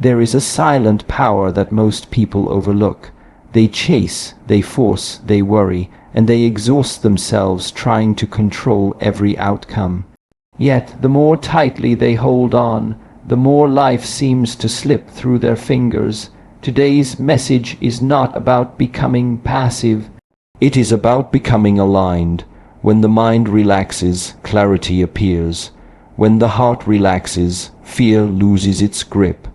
There is a silent power that most people overlook. They chase, they force, they worry, and they exhaust themselves trying to control every outcome. Yet, the more tightly they hold on, the more life seems to slip through their fingers. Today's message is not about becoming passive. It is about becoming aligned. When the mind relaxes, clarity appears. When the heart relaxes, fear loses its grip.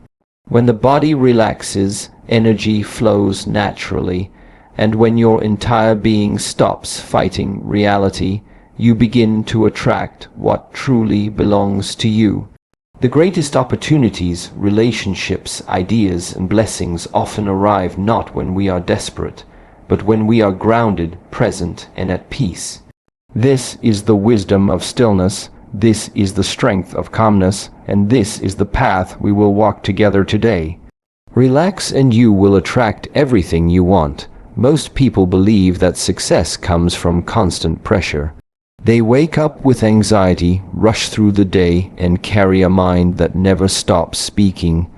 When the body relaxes, energy flows naturally. And when your entire being stops fighting reality, you begin to attract what truly belongs to you. The greatest opportunities, relationships, ideas, and blessings often arrive not when we are desperate, but when we are grounded, present, and at peace. This is the wisdom of stillness, this is the strength of calmness, and this is the path we will walk together today. Relax and you will attract everything you want. Most people believe that success comes from constant pressure. They wake up with anxiety, rush through the day, and carry a mind that never stops speaking.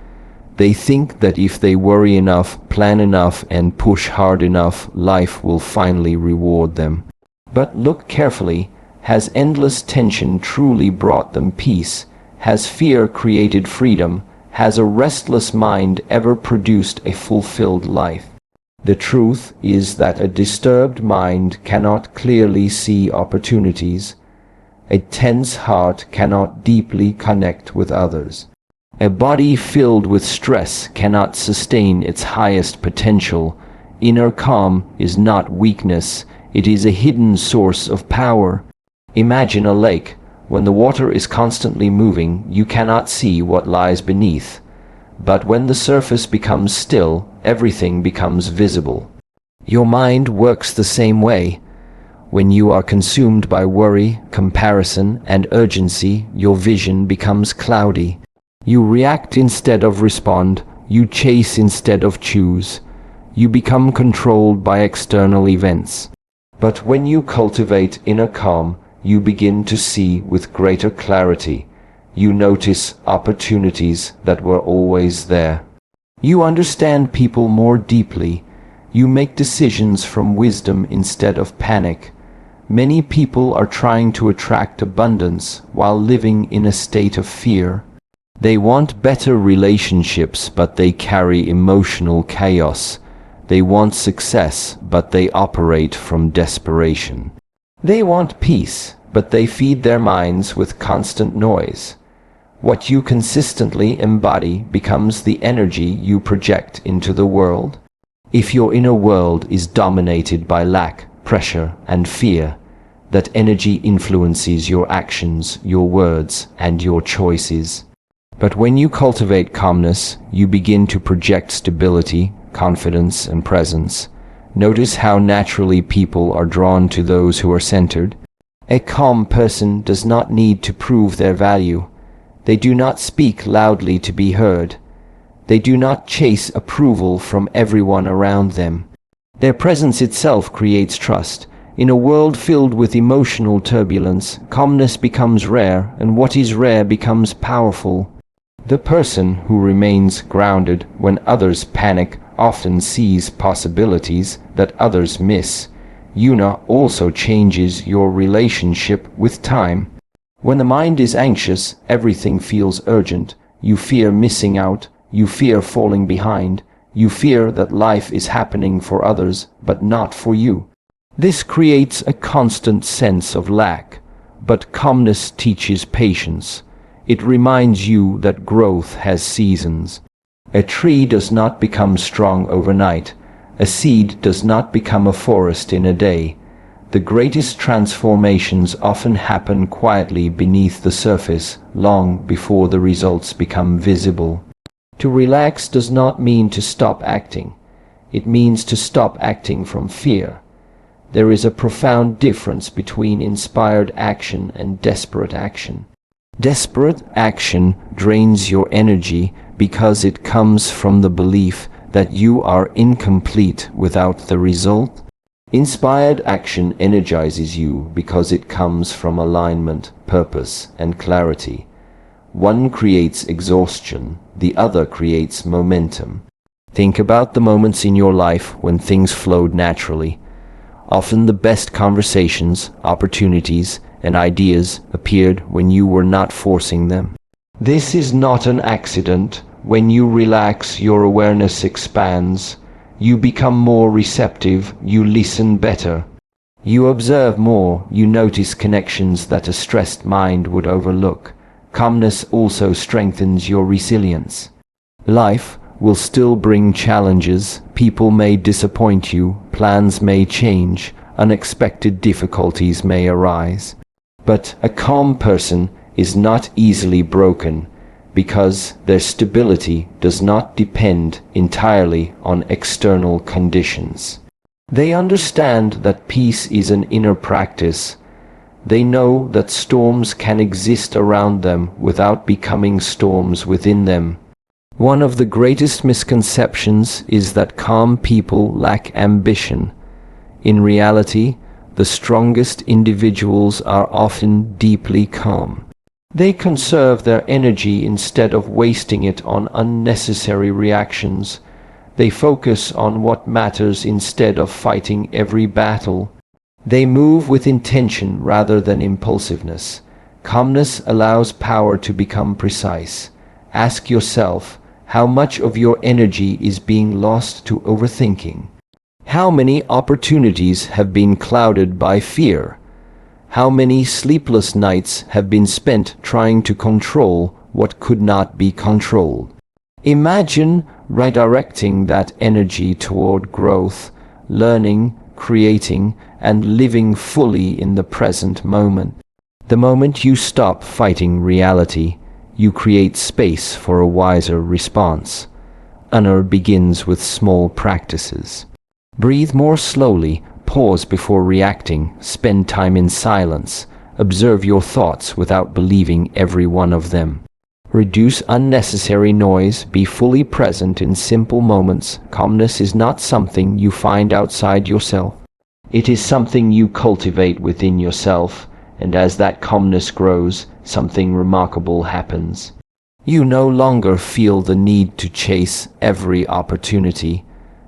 They think that if they worry enough, plan enough, and push hard enough, life will finally reward them. But look carefully. Has endless tension truly brought them peace? Has fear created freedom? Has a restless mind ever produced a fulfilled life? The truth is that a disturbed mind cannot clearly see opportunities. A tense heart cannot deeply connect with others. A body filled with stress cannot sustain its highest potential. Inner calm is not weakness, it is a hidden source of power. Imagine a lake. When the water is constantly moving, you cannot see what lies beneath. But when the surface becomes still, everything becomes visible. Your mind works the same way. When you are consumed by worry, comparison, and urgency, your vision becomes cloudy. You react instead of respond. You chase instead of choose. You become controlled by external events. But when you cultivate inner calm, you begin to see with greater clarity. You notice opportunities that were always there. You understand people more deeply. You make decisions from wisdom instead of panic. Many people are trying to attract abundance while living in a state of fear. They want better relationships, but they carry emotional chaos. They want success, but they operate from desperation. They want peace, but they feed their minds with constant noise. What you consistently embody becomes the energy you project into the world. If your inner world is dominated by lack, pressure, and fear, that energy influences your actions, your words, and your choices. But when you cultivate calmness, you begin to project stability, confidence, and presence. Notice how naturally people are drawn to those who are centered. A calm person does not need to prove their value. They do not speak loudly to be heard. They do not chase approval from everyone around them. Their presence itself creates trust. In a world filled with emotional turbulence, calmness becomes rare, and what is rare becomes powerful. The person who remains grounded when others panic often sees possibilities that others miss. Yuna also changes your relationship with time. When the mind is anxious, everything feels urgent. You fear missing out. You fear falling behind. You fear that life is happening for others, but not for you. This creates a constant sense of lack. But calmness teaches patience. It reminds you that growth has seasons. A tree does not become strong overnight. A seed does not become a forest in a day. The greatest transformations often happen quietly beneath the surface, long before the results become visible. To relax does not mean to stop acting. It means to stop acting from fear. There is a profound difference between inspired action and desperate action. Desperate action drains your energy because it comes from the belief that you are incomplete without the result. Inspired action energizes you because it comes from alignment, purpose, and clarity. One creates exhaustion, the other creates momentum. Think about the moments in your life when things flowed naturally. Often the best conversations, opportunities, and ideas appeared when you were not forcing them. This is not an accident. When you relax, your awareness expands. You become more receptive, you listen better. You observe more, you notice connections that a stressed mind would overlook. Calmness also strengthens your resilience. Life will still bring challenges, people may disappoint you, plans may change, unexpected difficulties may arise. But a calm person is not easily broken because their stability does not depend entirely on external conditions. They understand that peace is an inner practice. They know that storms can exist around them without becoming storms within them. One of the greatest misconceptions is that calm people lack ambition. In reality, the strongest individuals are often deeply calm. They conserve their energy instead of wasting it on unnecessary reactions. They focus on what matters instead of fighting every battle. They move with intention rather than impulsiveness. Calmness allows power to become precise. Ask yourself, how much of your energy is being lost to overthinking? How many opportunities have been clouded by fear? How many sleepless nights have been spent trying to control what could not be controlled? Imagine redirecting that energy toward growth, learning, creating, and living fully in the present moment. The moment you stop fighting reality, you create space for a wiser response. Honor begins with small practices. Breathe more slowly, pause before reacting, spend time in silence, observe your thoughts without believing every one of them. Reduce unnecessary noise, be fully present in simple moments. Calmness is not something you find outside yourself. It is something you cultivate within yourself, and as that calmness grows, something remarkable happens. You no longer feel the need to chase every opportunity.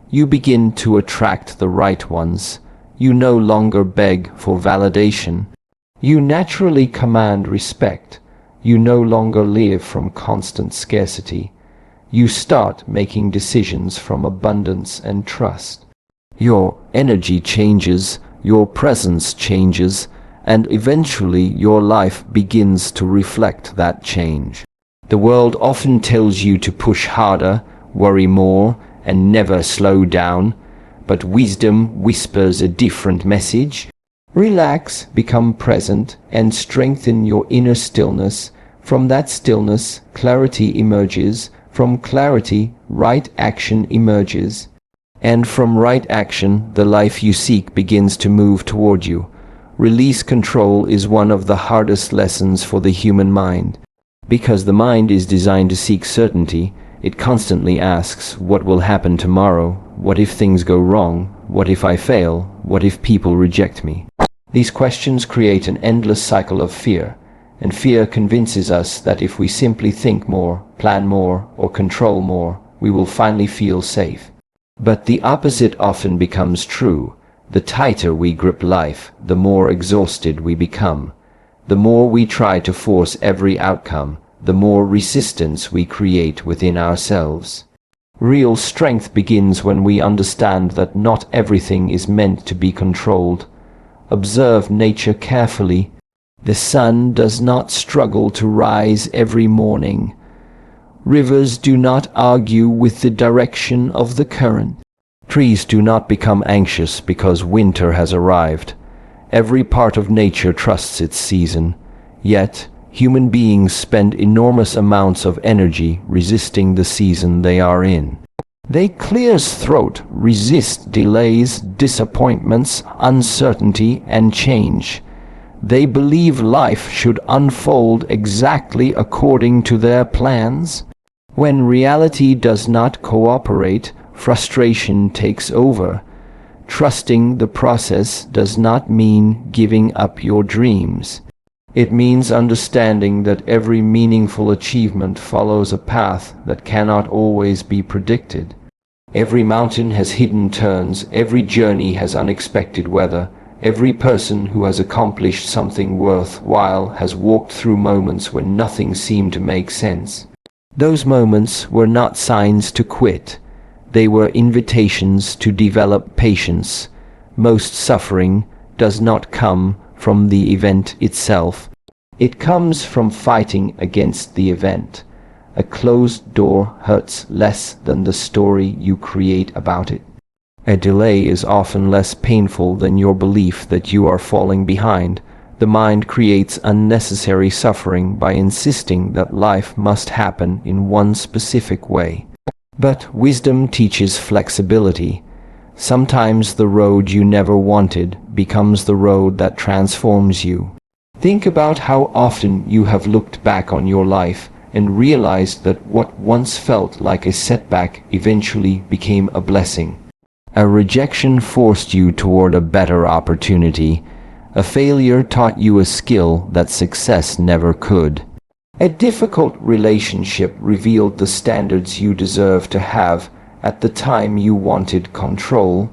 You begin to attract the right ones. You no longer beg for validation. You naturally command respect. You no longer live from constant scarcity. You start making decisions from abundance and trust. Your energy changes, your presence changes, and eventually your life begins to reflect that change. The world often tells you to push harder, worry more, and never slow down, but wisdom whispers a different message. Relax, become present, and strengthen your inner stillness. From that stillness, clarity emerges. From clarity, right action emerges. And from right action, the life you seek begins to move toward you. Release control is one of the hardest lessons for the human mind. Because the mind is designed to seek certainty, it constantly asks, what will happen tomorrow? What if things go wrong? What if I fail? What if people reject me? These questions create an endless cycle of fear, and fear convinces us that if we simply think more, plan more, or control more, we will finally feel safe. But the opposite often becomes true. The tighter we grip life, the more exhausted we become. The more we try to force every outcome, the more resistance we create within ourselves. Real strength begins when we understand that not everything is meant to be controlled. Observe nature carefully. The sun does not struggle to rise every morning. Rivers do not argue with the direction of the current. Trees do not become anxious because winter has arrived. Every part of nature trusts its season. Yet, human beings spend enormous amounts of energy resisting the season they are in. They clear throat, resist delays, disappointments, uncertainty, and change. They believe life should unfold exactly according to their plans. When reality does not cooperate, frustration takes over. Trusting the process does not mean giving up your dreams. It means understanding that every meaningful achievement follows a path that cannot always be predicted. Every mountain has hidden turns, every journey has unexpected weather, every person who has accomplished something worthwhile has walked through moments when nothing seemed to make sense. Those moments were not signs to quit. They were invitations to develop patience. Most suffering does not come from the event itself. It comes from fighting against the event. A closed door hurts less than the story you create about it. A delay is often less painful than your belief that you are falling behind. The mind creates unnecessary suffering by insisting that life must happen in one specific way. But wisdom teaches flexibility. Sometimes the road you never wanted becomes the road that transforms you. Think about how often you have looked back on your life and realized that what once felt like a setback eventually became a blessing. A rejection forced you toward a better opportunity. A failure taught you a skill that success never could. A difficult relationship revealed the standards you deserve to have at the time you wanted control.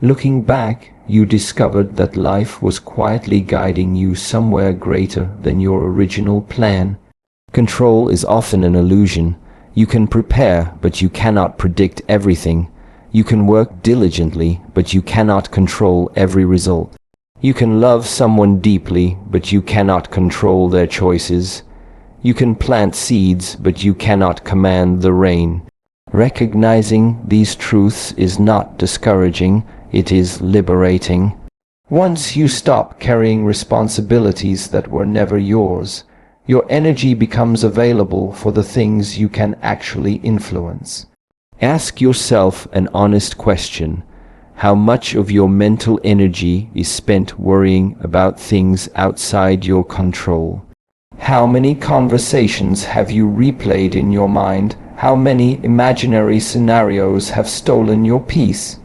Looking back, you discovered that life was quietly guiding you somewhere greater than your original plan. Control is often an illusion. You can prepare, but you cannot predict everything. You can work diligently, but you cannot control every result. You can love someone deeply, but you cannot control their choices. You can plant seeds, but you cannot command the rain. Recognizing these truths is not discouraging, it is liberating. Once you stop carrying responsibilities that were never yours, your energy becomes available for the things you can actually influence. Ask yourself an honest question. How much of your mental energy is spent worrying about things outside your control? How many conversations have you replayed in your mind? How many imaginary scenarios have stolen your peace?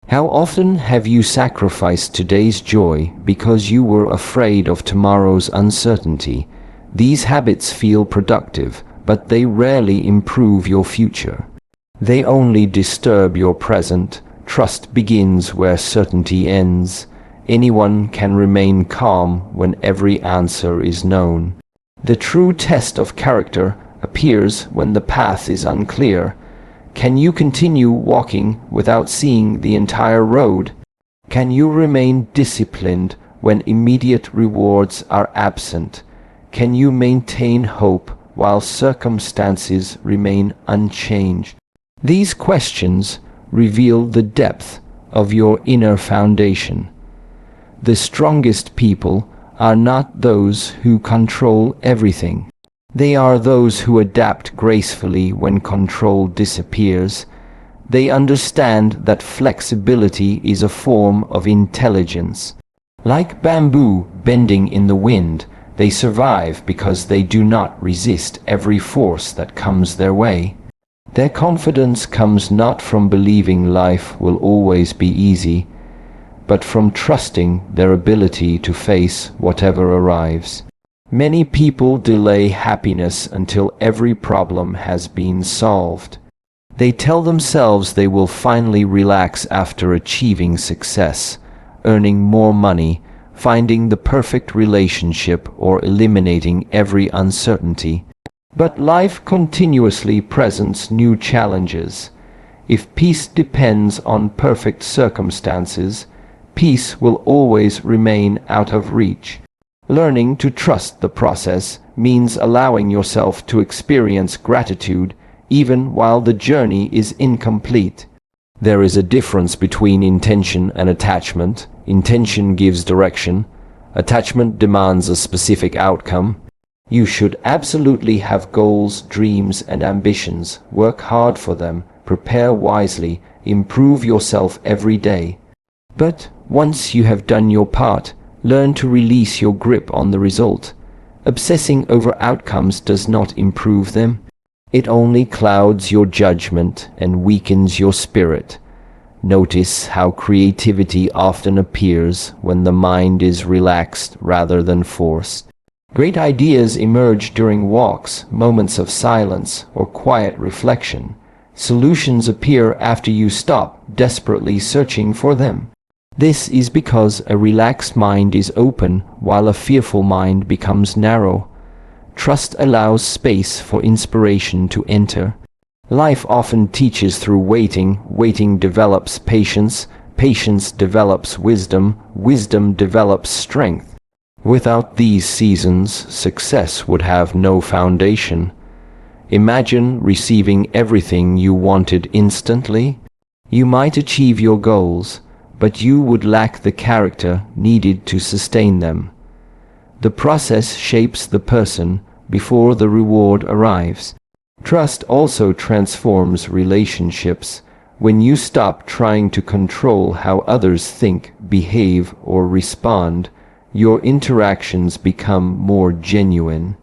How often have you sacrificed today's joy because you were afraid of tomorrow's uncertainty? These habits feel productive, but they rarely improve your future. They only disturb your present. Trust begins where certainty ends. Anyone can remain calm when every answer is known. The true test of character appears when the path is unclear. Can you continue walking without seeing the entire road? Can you remain disciplined when immediate rewards are absent? Can you maintain hope while circumstances remain unchanged? These questions reveal the depth of your inner foundation. The strongest people are not those who control everything. They are those who adapt gracefully when control disappears. They understand that flexibility is a form of intelligence. Like bamboo bending in the wind, they survive because they do not resist every force that comes their way. Their confidence comes not from believing life will always be easy, but from trusting their ability to face whatever arrives. Many people delay happiness until every problem has been solved. They tell themselves they will finally relax after achieving success, earning more money, finding the perfect relationship, or eliminating every uncertainty. But life continuously presents new challenges. If peace depends on perfect circumstances, peace will always remain out of reach. Learning to trust the process means allowing yourself to experience gratitude even while the journey is incomplete. There is a difference between intention and attachment. Intention gives direction. Attachment demands a specific outcome. You should absolutely have goals, dreams, and ambitions. Work hard for them, prepare wisely, improve yourself every day. But once you have done your part, learn to release your grip on the result. Obsessing over outcomes does not improve them. It only clouds your judgment and weakens your spirit. Notice how creativity often appears when the mind is relaxed rather than forced. Great ideas emerge during walks, moments of silence, or quiet reflection. Solutions appear after you stop desperately searching for them. This is because a relaxed mind is open while a fearful mind becomes narrow. Trust allows space for inspiration to enter. Life often teaches through waiting. Waiting develops patience. Patience develops wisdom. Wisdom develops strength. Without these seasons, success would have no foundation. Imagine receiving everything you wanted instantly. You might achieve your goals, but you would lack the character needed to sustain them. The process shapes the person before the reward arrives. Trust also transforms relationships. When you stop trying to control how others think, behave, or respond, your interactions become more genuine.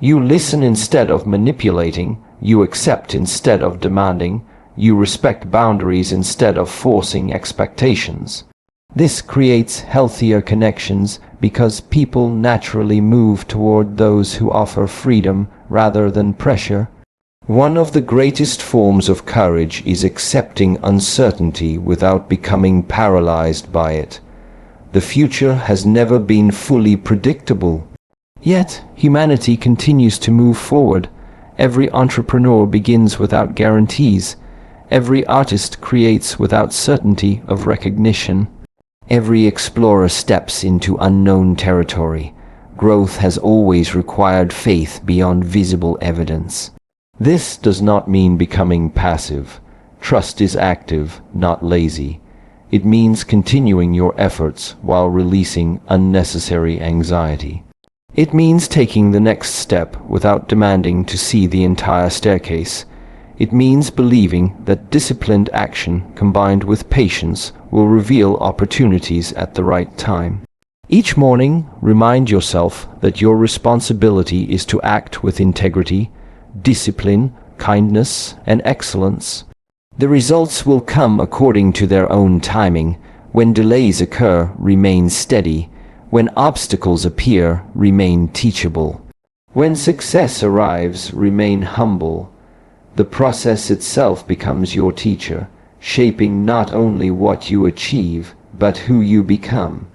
You listen instead of manipulating. You accept instead of demanding. You respect boundaries instead of forcing expectations. This creates healthier connections because people naturally move toward those who offer freedom rather than pressure. One of the greatest forms of courage is accepting uncertainty without becoming paralyzed by it. The future has never been fully predictable. Yet, humanity continues to move forward. Every entrepreneur begins without guarantees. Every artist creates without certainty of recognition. Every explorer steps into unknown territory. Growth has always required faith beyond visible evidence. This does not mean becoming passive. Trust is active, not lazy. It means continuing your efforts while releasing unnecessary anxiety. It means taking the next step without demanding to see the entire staircase. It means believing that disciplined action combined with patience will reveal opportunities at the right time. Each morning, remind yourself that your responsibility is to act with integrity, discipline, kindness, and excellence. The results will come according to their own timing. When delays occur, remain steady. When obstacles appear, remain teachable. When success arrives, remain humble. The process itself becomes your teacher, shaping not only what you achieve, but who you become.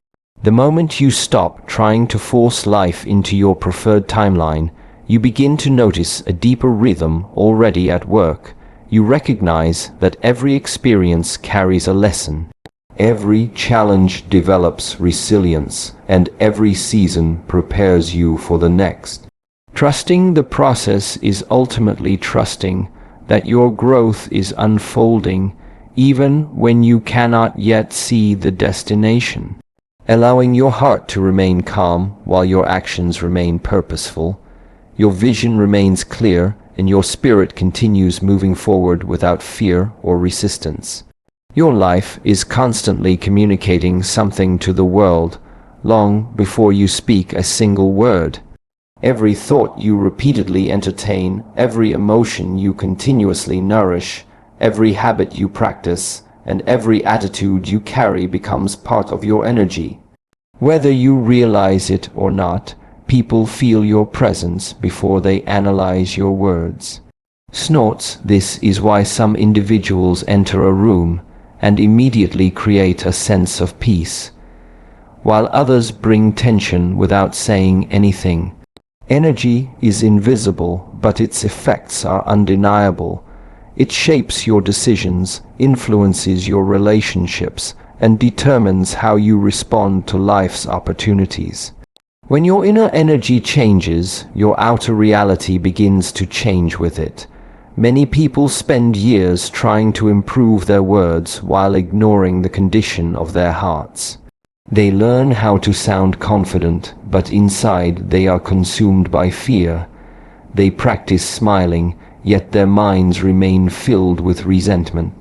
The moment you stop trying to force life into your preferred timeline, you begin to notice a deeper rhythm already at work. You recognize that every experience carries a lesson. Every challenge develops resilience, and every season prepares you for the next. Trusting the process is ultimately trusting that your growth is unfolding even when you cannot yet see the destination. Allowing your heart to remain calm while your actions remain purposeful. Your vision remains clear and your spirit continues moving forward without fear or resistance. Your life is constantly communicating something to the world long before you speak a single word. Every thought you repeatedly entertain, every emotion you continuously nourish, every habit you practice, and every attitude you carry becomes part of your energy. Whether you realize it or not, people feel your presence before they analyze your words. Snorts, this is why some individuals enter a room and immediately create a sense of peace, while others bring tension without saying anything. Energy is invisible, but its effects are undeniable. It shapes your decisions, influences your relationships, and determines how you respond to life's opportunities. When your inner energy changes, your outer reality begins to change with it. Many people spend years trying to improve their words while ignoring the condition of their hearts. They learn how to sound confident, but inside they are consumed by fear. They practice smiling, yet their minds remain filled with resentment.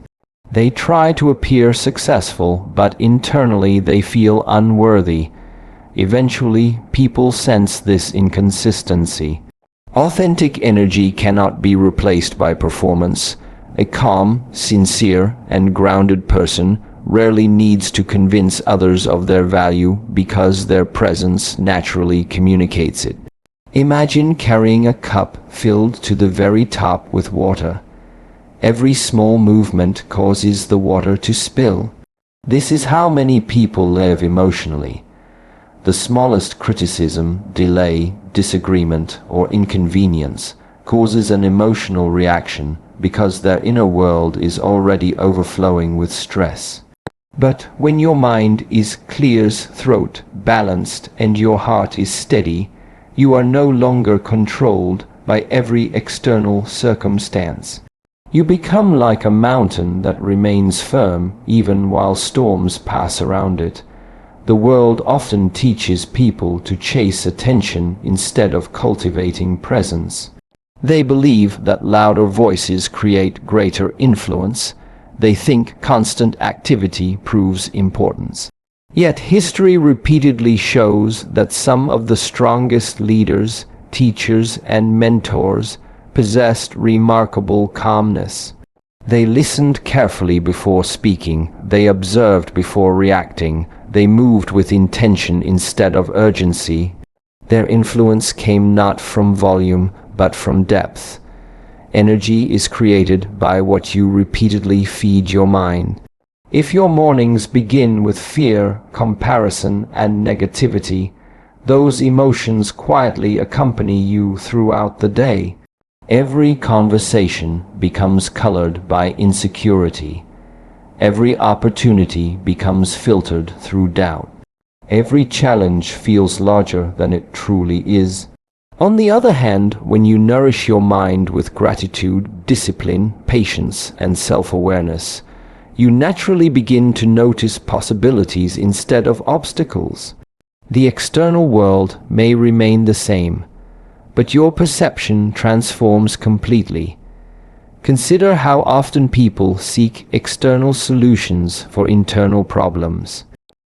They try to appear successful, but internally they feel unworthy. Eventually, people sense this inconsistency. Authentic energy cannot be replaced by performance. A calm, sincere, and grounded person rarely needs to convince others of their value because their presence naturally communicates it. Imagine carrying a cup filled to the very top with water. Every small movement causes the water to spill. This is how many people live emotionally. The smallest criticism, delay, disagreement, or inconvenience causes an emotional reaction because their inner world is already overflowing with stress. But when your mind is clear, throat balanced, and your heart is steady, you are no longer controlled by every external circumstance. You become like a mountain that remains firm even while storms pass around it. The world often teaches people to chase attention instead of cultivating presence. They believe that louder voices create greater influence. They think constant activity proves importance. Yet history repeatedly shows that some of the strongest leaders, teachers, and mentors possessed remarkable calmness. They listened carefully before speaking, they observed before reacting, they moved with intention instead of urgency. Their influence came not from volume, but from depth. Energy is created by what you repeatedly feed your mind. If your mornings begin with fear, comparison, and negativity, those emotions quietly accompany you throughout the day. Every conversation becomes colored by insecurity. Every opportunity becomes filtered through doubt. Every challenge feels larger than it truly is. On the other hand, when you nourish your mind with gratitude, discipline, patience, and self-awareness, you naturally begin to notice possibilities instead of obstacles. The external world may remain the same, but your perception transforms completely. Consider how often people seek external solutions for internal problems.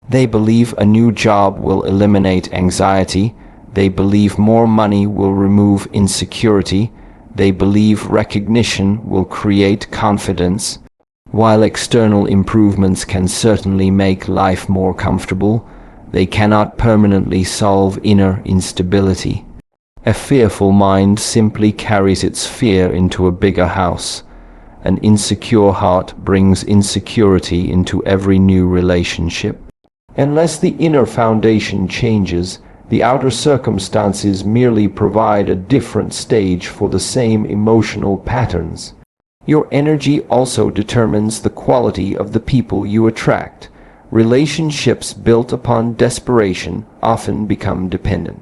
They believe a new job will eliminate anxiety. They believe more money will remove insecurity. They believe recognition will create confidence. While external improvements can certainly make life more comfortable, they cannot permanently solve inner instability. A fearful mind simply carries its fear into a bigger house. An insecure heart brings insecurity into every new relationship. Unless the inner foundation changes, the outer circumstances merely provide a different stage for the same emotional patterns. Your energy also determines the quality of the people you attract. Relationships built upon desperation often become dependent.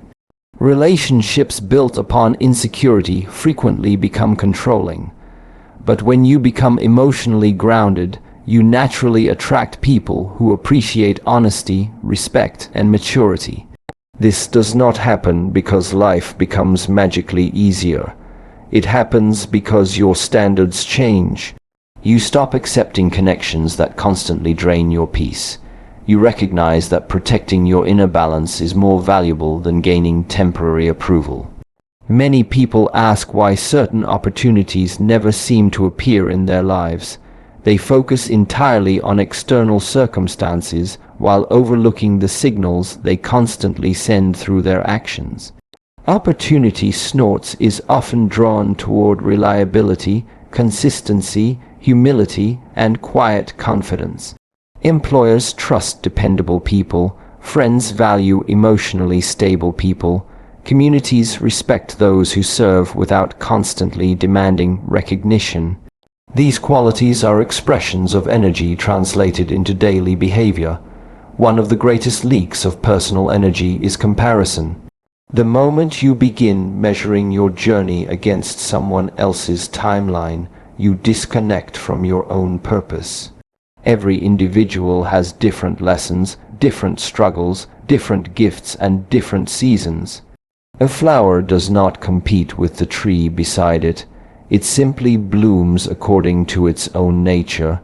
Relationships built upon insecurity frequently become controlling. But when you become emotionally grounded, you naturally attract people who appreciate honesty, respect, and maturity. This does not happen because life becomes magically easier. It happens because your standards change. You stop accepting connections that constantly drain your peace. You recognize that protecting your inner balance is more valuable than gaining temporary approval. Many people ask why certain opportunities never seem to appear in their lives. They focus entirely on external circumstances while overlooking the signals they constantly send through their actions. Opportunity snorts is often drawn toward reliability, consistency, humility, and quiet confidence. Employers trust dependable people, friends value emotionally stable people, communities respect those who serve without constantly demanding recognition. These qualities are expressions of energy translated into daily behavior. One of the greatest leaks of personal energy is comparison. The moment you begin measuring your journey against someone else's timeline, you disconnect from your own purpose. Every individual has different lessons, different struggles, different gifts, and different seasons. A flower does not compete with the tree beside it. It simply blooms according to its own nature.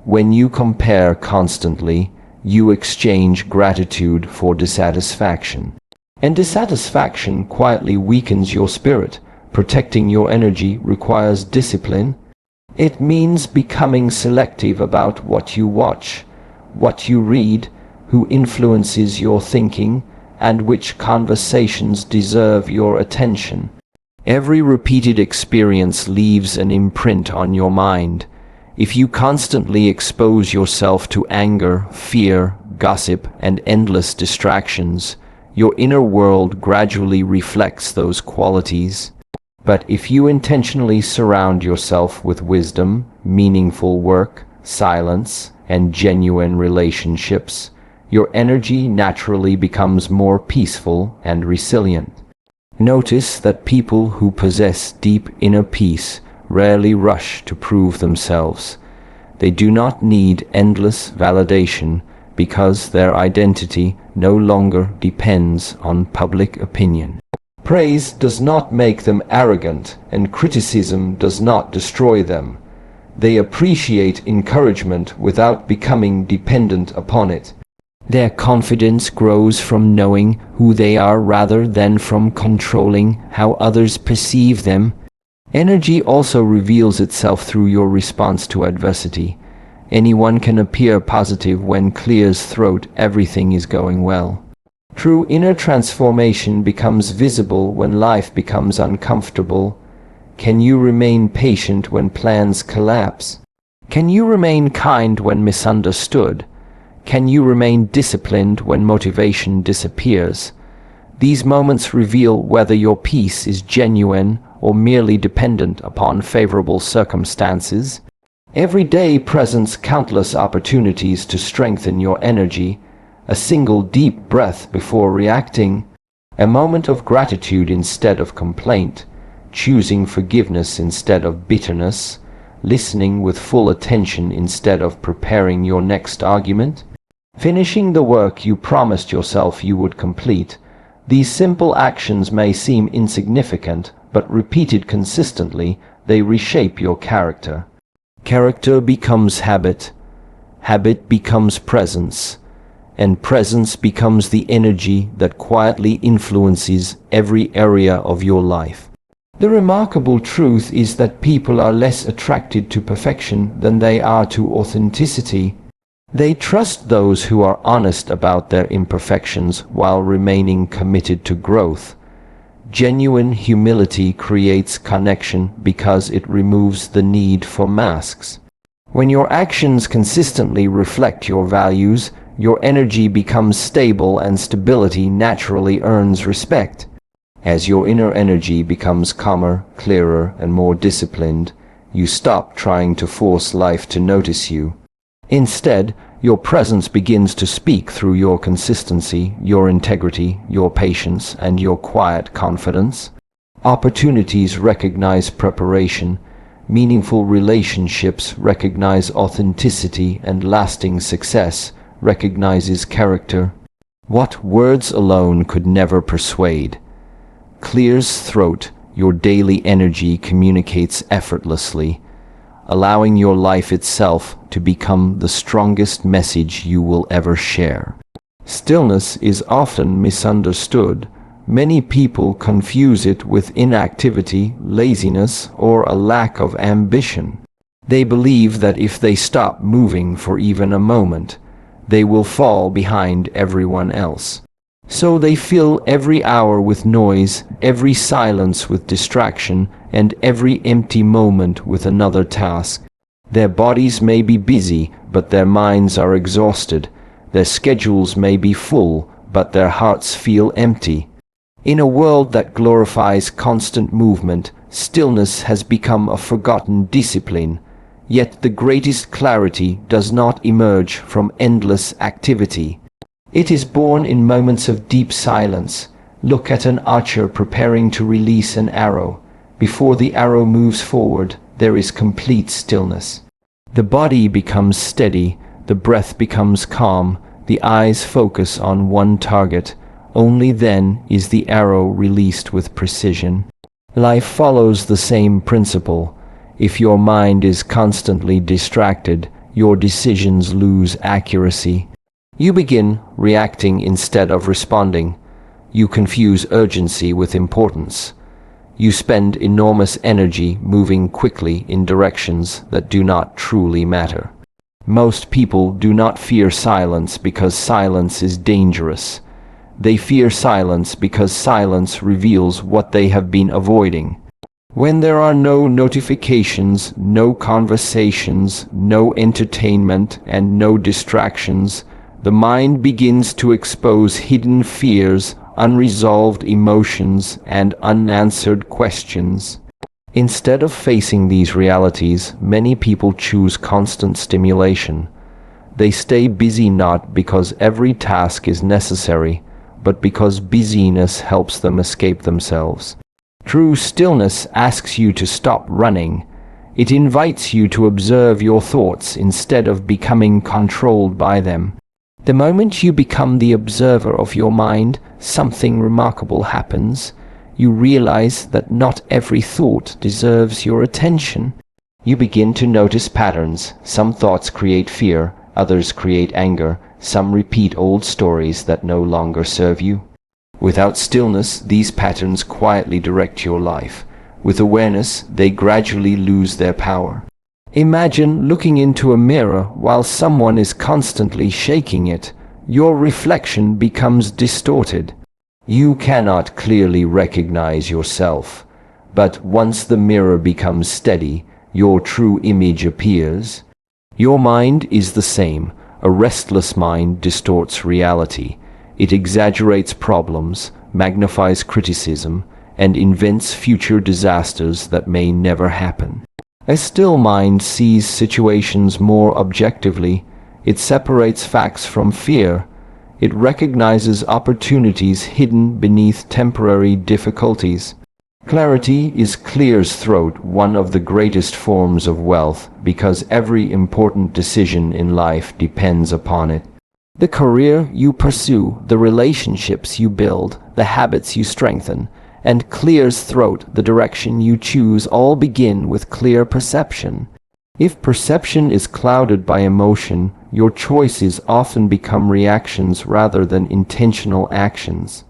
When you compare constantly, you exchange gratitude for dissatisfaction. And dissatisfaction quietly weakens your spirit. Protecting your energy requires discipline. It means becoming selective about what you watch, what you read, who influences your thinking, and which conversations deserve your attention. Every repeated experience leaves an imprint on your mind. If you constantly expose yourself to anger, fear, gossip, and endless distractions, your inner world gradually reflects those qualities. But if you intentionally surround yourself with wisdom, meaningful work, silence, and genuine relationships, your energy naturally becomes more peaceful and resilient. Notice that people who possess deep inner peace rarely rush to prove themselves. They do not need endless validation because their identity no longer depends on public opinion. Praise does not make them arrogant, and criticism does not destroy them. They appreciate encouragement without becoming dependent upon it. Their confidence grows from knowing who they are rather than from controlling how others perceive them. Energy also reveals itself through your response to adversity. Anyone can appear positive when clears throat everything is going well. True inner transformation becomes visible when life becomes uncomfortable. Can you remain patient when plans collapse? Can you remain kind when misunderstood? Can you remain disciplined when motivation disappears? These moments reveal whether your peace is genuine or merely dependent upon favorable circumstances. Every day presents countless opportunities to strengthen your energy. A single deep breath before reacting, a moment of gratitude instead of complaint, choosing forgiveness instead of bitterness, listening with full attention instead of preparing your next argument, finishing the work you promised yourself you would complete. These simple actions may seem insignificant, but repeated consistently, they reshape your character. Character becomes habit, habit becomes presence, and presence becomes the energy that quietly influences every area of your life. The remarkable truth is that people are less attracted to perfection than they are to authenticity. They trust those who are honest about their imperfections while remaining committed to growth. Genuine humility creates connection because it removes the need for masks. When your actions consistently reflect your values, your energy becomes stable and stability naturally earns respect. As your inner energy becomes calmer, clearer, and more disciplined, you stop trying to force life to notice you. Instead, your presence begins to speak through your consistency, your integrity, your patience, and your quiet confidence. Opportunities recognize preparation. Meaningful relationships recognize authenticity, and lasting success recognizes character. What words alone could never persuade. Clears throat, your daily energy communicates effortlessly, allowing your life itself to become the strongest message you will ever share. Stillness is often misunderstood. Many people confuse it with inactivity, laziness, or a lack of ambition. They believe that if they stop moving for even a moment, they will fall behind everyone else. So they fill every hour with noise, every silence with distraction, and every empty moment with another task. Their bodies may be busy, but their minds are exhausted. Their schedules may be full, but their hearts feel empty. In a world that glorifies constant movement, stillness has become a forgotten discipline. Yet the greatest clarity does not emerge from endless activity. It is born in moments of deep silence. Look at an archer preparing to release an arrow. Before the arrow moves forward, there is complete stillness. The body becomes steady, the breath becomes calm, the eyes focus on one target. Only then is the arrow released with precision. Life follows the same principle. If your mind is constantly distracted, your decisions lose accuracy. You begin reacting instead of responding. You confuse urgency with importance. You spend enormous energy moving quickly in directions that do not truly matter. Most people do not fear silence because silence is dangerous. They fear silence because silence reveals what they have been avoiding. When there are no notifications, no conversations, no entertainment, and no distractions, the mind begins to expose hidden fears, unresolved emotions, and unanswered questions. Instead of facing these realities, many people choose constant stimulation. They stay busy not because every task is necessary, but because busyness helps them escape themselves. True stillness asks you to stop running. It invites you to observe your thoughts instead of becoming controlled by them. The moment you become the observer of your mind, something remarkable happens. You realize that not every thought deserves your attention. You begin to notice patterns. Some thoughts create fear, others create anger, some repeat old stories that no longer serve you. Without stillness, these patterns quietly direct your life. With awareness, they gradually lose their power. Imagine looking into a mirror while someone is constantly shaking it. Your reflection becomes distorted. You cannot clearly recognize yourself. But once the mirror becomes steady, your true image appears. Your mind is the same. A restless mind distorts reality. It exaggerates problems, magnifies criticism, and invents future disasters that may never happen. A still mind sees situations more objectively. It separates facts from fear. It recognizes opportunities hidden beneath temporary difficulties. Clarity is clear's throat, one of the greatest forms of wealth, because every important decision in life depends upon it. The career you pursue, the relationships you build, the habits you strengthen, and clear's throat, the direction you choose, all begin with clear perception. If perception is clouded by emotion, your choices often become reactions rather than intentional actions.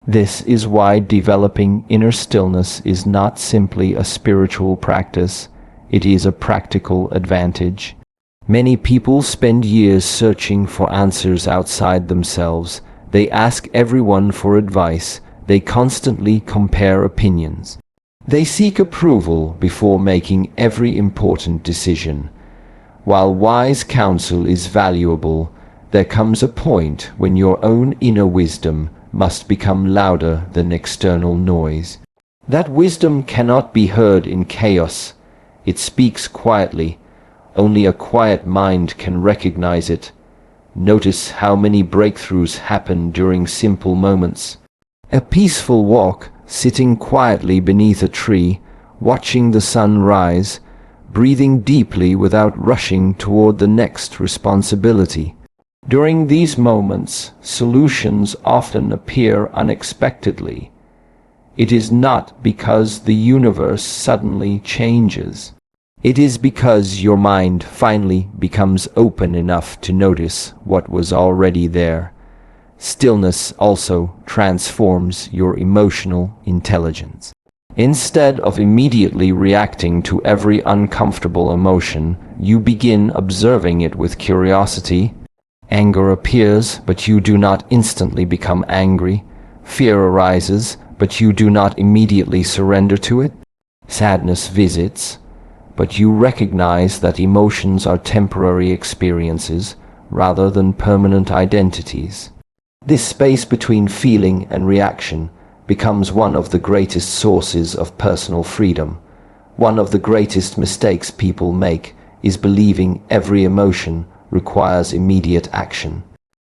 This is why developing inner stillness is not simply a spiritual practice, it is a practical advantage. Many people spend years searching for answers outside themselves. They ask everyone for advice. They constantly compare opinions. They seek approval before making every important decision. While wise counsel is valuable, there comes a point when your own inner wisdom must become louder than external noise. That wisdom cannot be heard in chaos. It speaks quietly. Only a quiet mind can recognize it. Notice how many breakthroughs happen during simple moments. A peaceful walk, sitting quietly beneath a tree, watching the sun rise, breathing deeply without rushing toward the next responsibility. During these moments, solutions often appear unexpectedly. It is not because the universe suddenly changes. It is because your mind finally becomes open enough to notice what was already there. Stillness also transforms your emotional intelligence. Instead of immediately reacting to every uncomfortable emotion, you begin observing it with curiosity. Anger appears, but you do not instantly become angry. Fear arises, but you do not immediately surrender to it. Sadness visits, but you recognize that emotions are temporary experiences rather than permanent identities. This space between feeling and reaction becomes one of the greatest sources of personal freedom. One of the greatest mistakes people make is believing every emotion requires immediate action.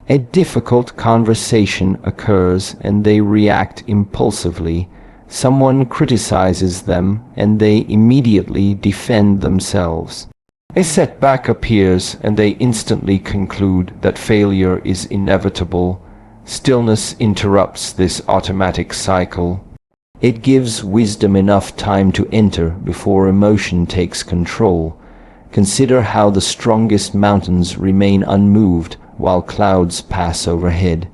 A difficult conversation occurs and they react impulsively. Someone criticizes them and they immediately defend themselves. A setback appears and they instantly conclude that failure is inevitable. Stillness interrupts this automatic cycle. It gives wisdom enough time to enter before emotion takes control. Consider how the strongest mountains remain unmoved while clouds pass overhead.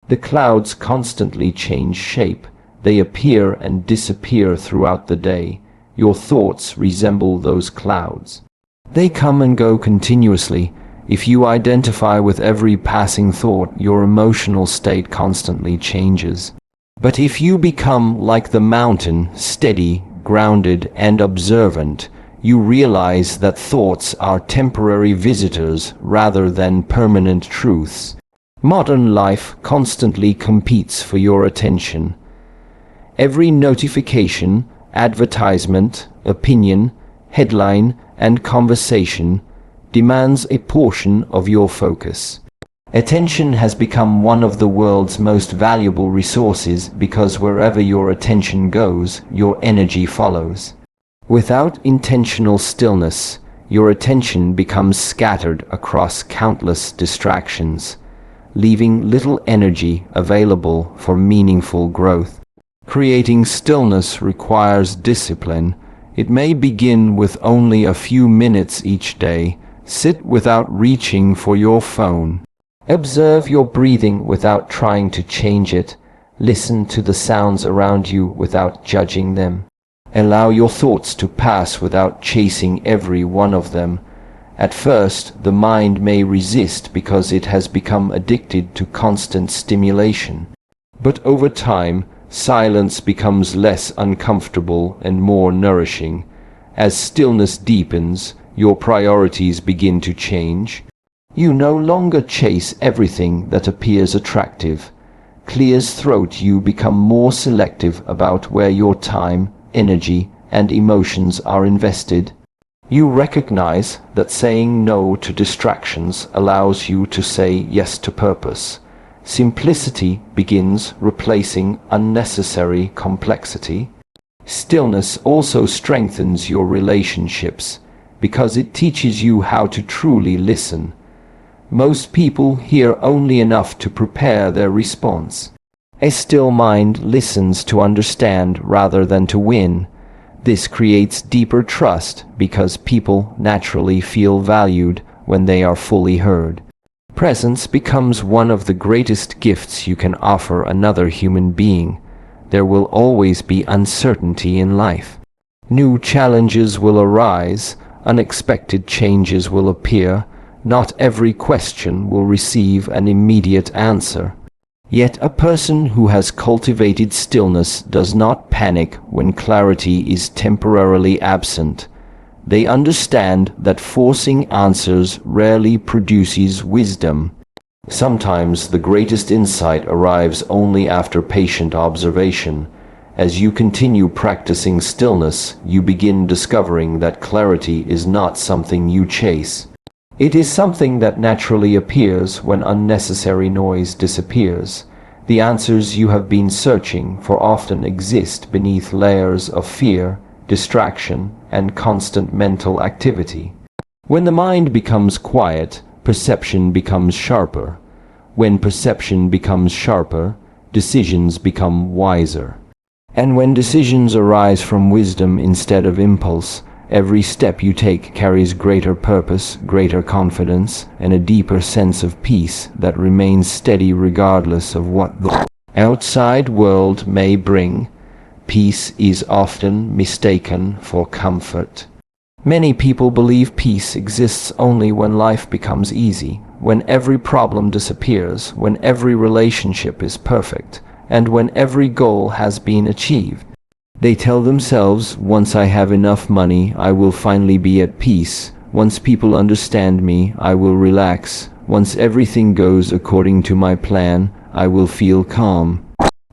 The clouds constantly change shape. They appear and disappear throughout the day. Your thoughts resemble those clouds. They come and go continuously. If you identify with every passing thought, your emotional state constantly changes. But if you become like the mountain, steady, grounded, and observant, you realize that thoughts are temporary visitors rather than permanent truths. Modern life constantly competes for your attention. Every notification, advertisement, opinion, headline, and conversation demands a portion of your focus. Attention has become one of the world's most valuable resources because wherever your attention goes, your energy follows. Without intentional stillness, your attention becomes scattered across countless distractions, leaving little energy available for meaningful growth. Creating stillness requires discipline. It may begin with only a few minutes each day. Sit without reaching for your phone. Observe your breathing without trying to change it. Listen to the sounds around you without judging them. Allow your thoughts to pass without chasing every one of them. At first, the mind may resist because it has become addicted to constant stimulation. But over time, silence becomes less uncomfortable and more nourishing. As stillness deepens, your priorities begin to change. You no longer chase everything that appears attractive. Clears throat, you become more selective about where your time, energy, and emotions are invested. You recognize that saying no to distractions allows you to say yes to purpose. Simplicity begins replacing unnecessary complexity. Stillness also strengthens your relationships because it teaches you how to truly listen. Most people hear only enough to prepare their response. A still mind listens to understand rather than to win. This creates deeper trust because people naturally feel valued when they are fully heard. Presence becomes one of the greatest gifts you can offer another human being. There will always be uncertainty in life. New challenges will arise, unexpected changes will appear. Not every question will receive an immediate answer. Yet a person who has cultivated stillness does not panic when clarity is temporarily absent. They understand that forcing answers rarely produces wisdom. Sometimes the greatest insight arrives only after patient observation. As you continue practicing stillness, you begin discovering that clarity is not something you chase. It is something that naturally appears when unnecessary noise disappears. The answers you have been searching for often exist beneath layers of fear, distraction, and constant mental activity. When the mind becomes quiet, perception becomes sharper. When perception becomes sharper, decisions become wiser. And when decisions arise from wisdom instead of impulse, every step you take carries greater purpose, greater confidence, and a deeper sense of peace that remains steady regardless of what the outside world may bring. Peace is often mistaken for comfort. Many people believe peace exists only when life becomes easy, when every problem disappears, when every relationship is perfect, and when every goal has been achieved. They tell themselves, once I have enough money, I will finally be at peace. Once people understand me, I will relax. Once everything goes according to my plan, I will feel calm.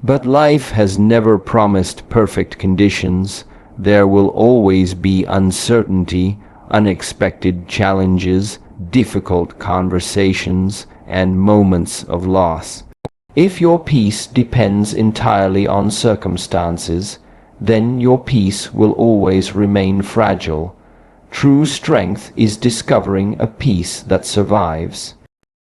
But life has never promised perfect conditions. There will always be uncertainty, unexpected challenges, difficult conversations, and moments of loss. If your peace depends entirely on circumstances, then your peace will always remain fragile. True strength is discovering a peace that survives.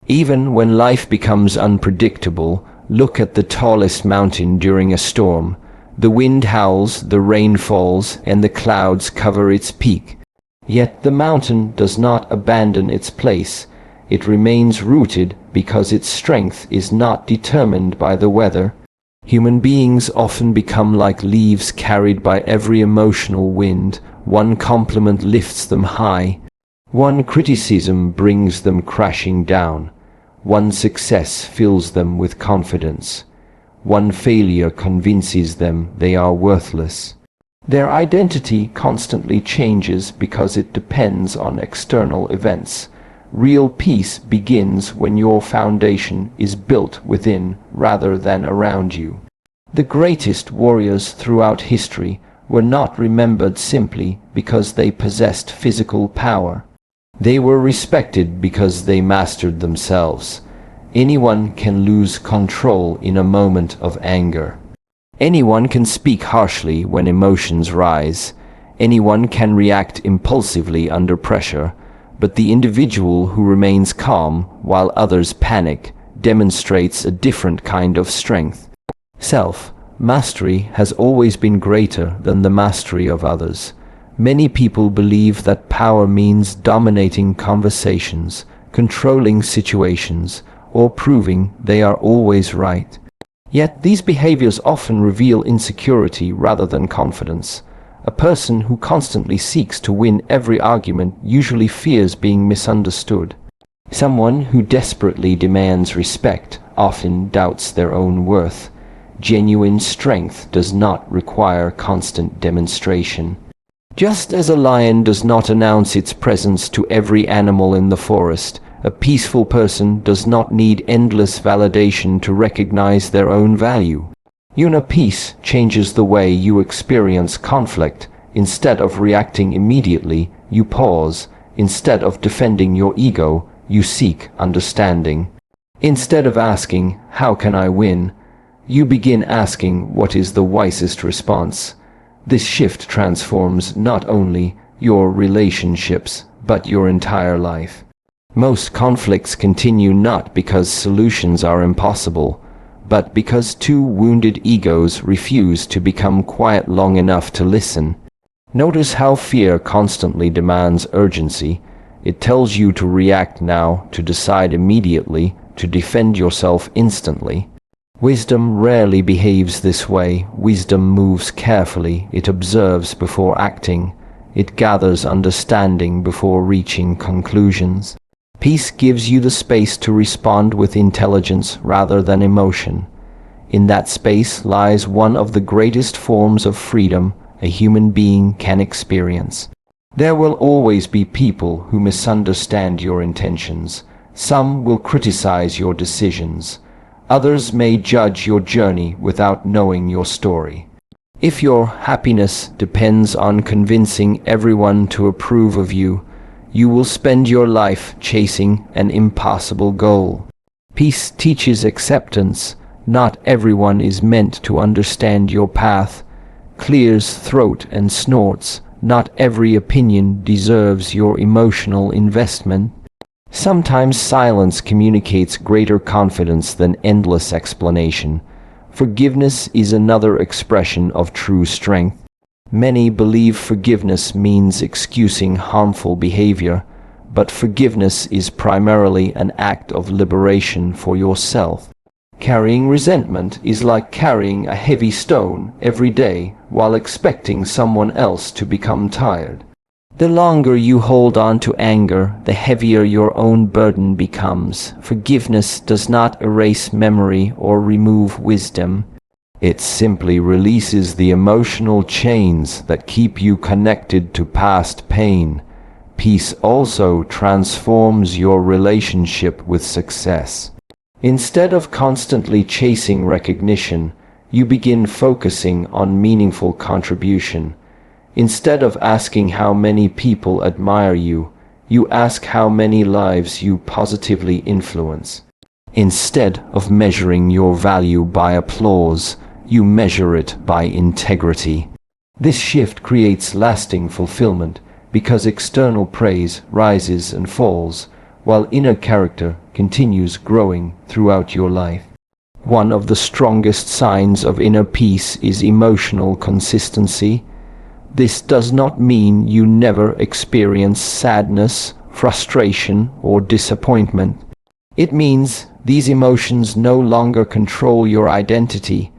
Even when life becomes unpredictable, look at the tallest mountain during a storm. The wind howls, the rain falls, and the clouds cover its peak. Yet the mountain does not abandon its place. It remains rooted because its strength is not determined by the weather. Human beings often become like leaves carried by every emotional wind. One compliment lifts them high. One criticism brings them crashing down. One success fills them with confidence. One failure convinces them they are worthless. Their identity constantly changes because it depends on external events. Real peace begins when your foundation is built within rather than around you. The greatest warriors throughout history were not remembered simply because they possessed physical power. They were respected because they mastered themselves. Anyone can lose control in a moment of anger. Anyone can speak harshly when emotions rise. Anyone can react impulsively under pressure, but the individual who remains calm while others panic demonstrates a different kind of strength. Self-mastery has always been greater than the mastery of others. Many people believe that power means dominating conversations, controlling situations, or proving they are always right. Yet these behaviors often reveal insecurity rather than confidence. A person who constantly seeks to win every argument usually fears being misunderstood. Someone who desperately demands respect often doubts their own worth. Genuine strength does not require constant demonstration. Just as a lion does not announce its presence to every animal in the forest, a peaceful person does not need endless validation to recognize their own value. Inner peace changes the way you experience conflict. Instead of reacting immediately, you pause. Instead of defending your ego, you seek understanding. Instead of asking, "How can I win?" you begin asking, "What is the wisest response?" This shift transforms not only your relationships, but your entire life. Most conflicts continue not because solutions are impossible, but because two wounded egos refuse to become quiet long enough to listen. Notice how fear constantly demands urgency. It tells you to react now, to decide immediately, to defend yourself instantly. Wisdom rarely behaves this way. Wisdom moves carefully. It observes before acting. It gathers understanding before reaching conclusions. Peace gives you the space to respond with intelligence rather than emotion. In that space lies one of the greatest forms of freedom a human being can experience. There will always be people who misunderstand your intentions. Some will criticize your decisions. Others may judge your journey without knowing your story. If your happiness depends on convincing everyone to approve of you, you will spend your life chasing an impossible goal. Peace teaches acceptance. Not everyone is meant to understand your path. Clears throat and snorts. Not every opinion deserves your emotional investment. Sometimes silence communicates greater confidence than endless explanation. Forgiveness is another expression of true strength. Many believe forgiveness means excusing harmful behavior, but forgiveness is primarily an act of liberation for yourself. Carrying resentment is like carrying a heavy stone every day while expecting someone else to become tired. The longer you hold on to anger, the heavier your own burden becomes. Forgiveness does not erase memory or remove wisdom. It simply releases the emotional chains that keep you connected to past pain. Peace also transforms your relationship with success. Instead of constantly chasing recognition, you begin focusing on meaningful contribution. Instead of asking how many people admire you, you ask how many lives you positively influence. Instead of measuring your value by applause, you measure it by integrity. This shift creates lasting fulfillment because external praise rises and falls, while inner character continues growing throughout your life. One of the strongest signs of inner peace is emotional consistency. This does not mean you never experience sadness, frustration, or disappointment. It means these emotions no longer control your identity.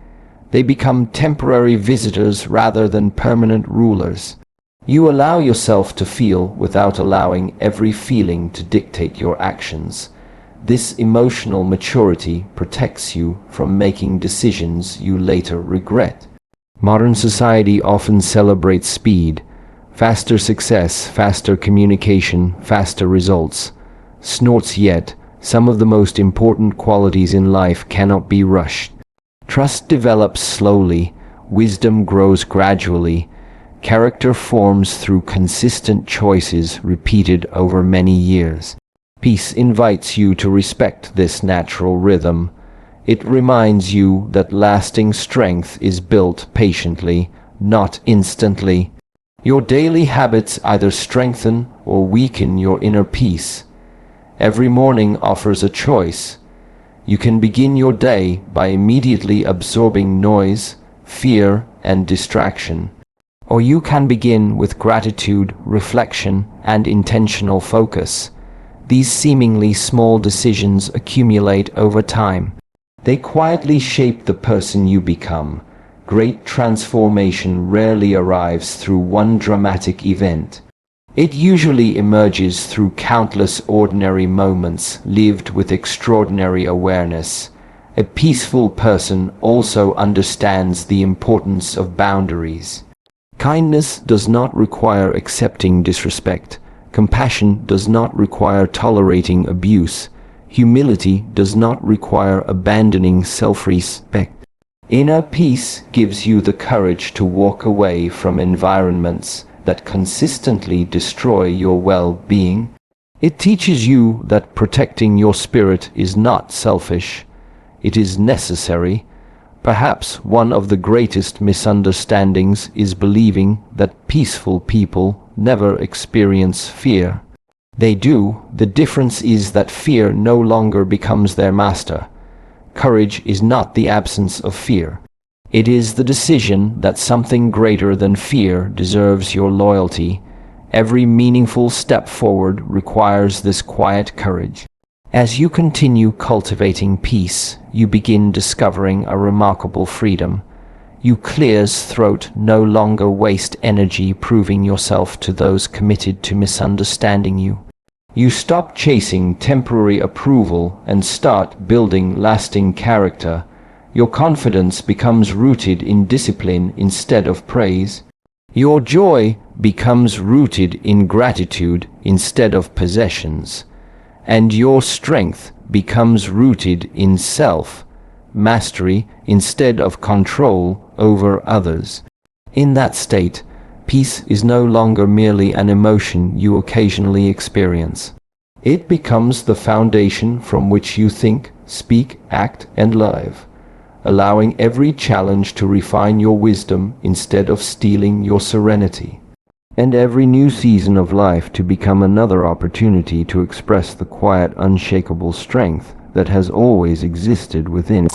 They become temporary visitors rather than permanent rulers. You allow yourself to feel without allowing every feeling to dictate your actions. This emotional maturity protects you from making decisions you later regret. Modern society often celebrates speed, faster success, faster communication, faster results. Snorts yet, some of the most important qualities in life cannot be rushed. Trust develops slowly, wisdom grows gradually, character forms through consistent choices repeated over many years. Peace invites you to respect this natural rhythm. It reminds you that lasting strength is built patiently, not instantly. Your daily habits either strengthen or weaken your inner peace. Every morning offers a choice. You can begin your day by immediately absorbing noise, fear, and distraction. Or you can begin with gratitude, reflection, and intentional focus. These seemingly small decisions accumulate over time. They quietly shape the person you become. Great transformation rarely arrives through one dramatic event. It usually emerges through countless ordinary moments lived with extraordinary awareness. A peaceful person also understands the importance of boundaries. Kindness does not require accepting disrespect. Compassion does not require tolerating abuse. Humility does not require abandoning self-respect. Inner peace gives you the courage to walk away from environments that consistently destroy your well-being. It teaches you that protecting your spirit is not selfish. It is necessary. Perhaps one of the greatest misunderstandings is believing that peaceful people never experience fear. They do. The difference is that fear no longer becomes their master. Courage is not the absence of fear. It is the decision that something greater than fear deserves your loyalty. Every meaningful step forward requires this quiet courage. As you continue cultivating peace, you begin discovering a remarkable freedom. You clear's throat, no longer waste energy proving yourself to those committed to misunderstanding you. You stop chasing temporary approval and start building lasting character. Your confidence becomes rooted in discipline instead of praise. Your joy becomes rooted in gratitude instead of possessions. And your strength becomes rooted in self-mastery instead of control over others. In that state, peace is no longer merely an emotion you occasionally experience. It becomes the foundation from which you think, speak, act, and live, allowing every challenge to refine your wisdom instead of stealing your serenity, and every new season of life to become another opportunity to express the quiet, unshakable strength that has always existed within.